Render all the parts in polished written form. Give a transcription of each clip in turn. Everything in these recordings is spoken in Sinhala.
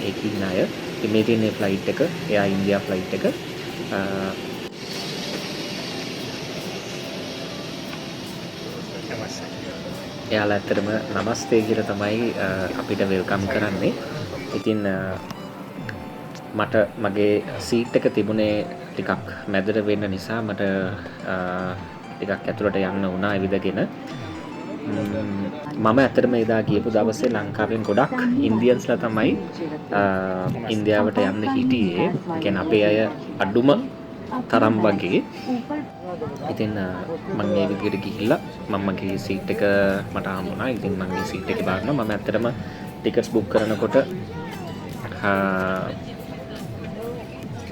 ඒකේ ඉන්න අය. ඉතින් මේ තියෙන ෆ්ලයිට් එක එයා ඉන්දියා ෆ්ලයිට් එක. එයාලා ඇත්තටම නමස්තේ කියලා තමයි අපිට වෙල්කම් කරන්නේ. ඉතින් මට මගේ සීට් එක තිබුණේ ටිකක් මැදට වෙන්න නිසා මට ටිකක් ඇතුළට යන්න වුණා ඇවිදගෙන. මම ඇත්තටම එදා ගියපු දවසේ ලංකාවෙන් ගොඩක් ඉන්දියන්ස්ලා තමයි ඉන්දියාවට යන්න හිටියේ. ඒ කියන්නේ අපේ අය අඩුම තරම් වගේ. ඉතින් මම මේ විදිහට ගිහිල්ලා මගේ සීට් එක මට හම්බුණා. ඉතින් මගේ සීට් එක බලනවා. මම ඇත්තටම ටිකට්ස් බුක් කරනකොට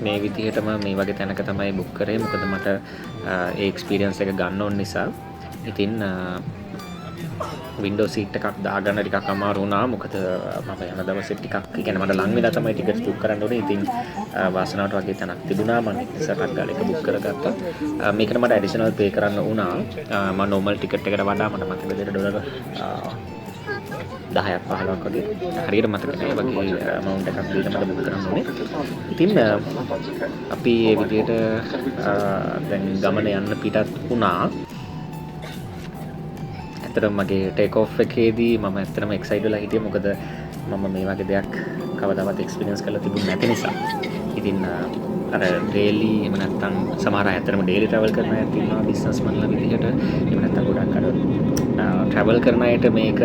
මේ විදිහටම මේ වගේ තැනක තමයි බුක් කරේ. මොකද මට ඒ එක්ස්පීරියන්ස් එක ගන්න ඕන නිසා. ඉතින් වින්ඩෝ සීට් එකක් දාගන්න ටිකක් අමාරු වුණා. මොකද මම යන දවසේ ටිකක් කියන්නේ මට ලං වෙලා තමයි ටිකට්ස් බුක් කරන්න ඕනේ. ඉතින් වාසනාවට වගේ තැනක් තිබුණා. මම ඉස්සරහට ගාලා එක බුක් කරගත්තා. මේකට මට ඇඩිෂනල් පේ කරන්න වුණා. මම නෝමල් ටිකට් එකට වඩා මට මතක විදිහට ඩොලර් 10ක් 15ක් වගේ හරියට මතක නැහැ වගේ amount එකක් දීලා මට බුක් කරන්න ඕනේ. ඉතින් අපි මේ විදිහට දැන් ගමන යන්න පිටත් වුණා. ඇත්තටම මගේ ටේක් ඔෆ් එකේදී මම ඇත්තටම එක්සයිට් වෙලා හිටියේ. මොකද මම මේ වගේ දෙයක් කවදාවත් එක්ස්පීරියන්ස් කරලා තිබුණේ නැති නිසා. ඉතින් අර ඩේලි එහෙම නැත්නම් සමහර අය ඇත්තටම ඩේලි ට්‍රැවල් කරන අය ඉන්නවා බිස්නස්මන්ලා විදිහට. එහෙම නැත්නම් ගොඩක් අර ට්‍රැවල් කරන අයට මේක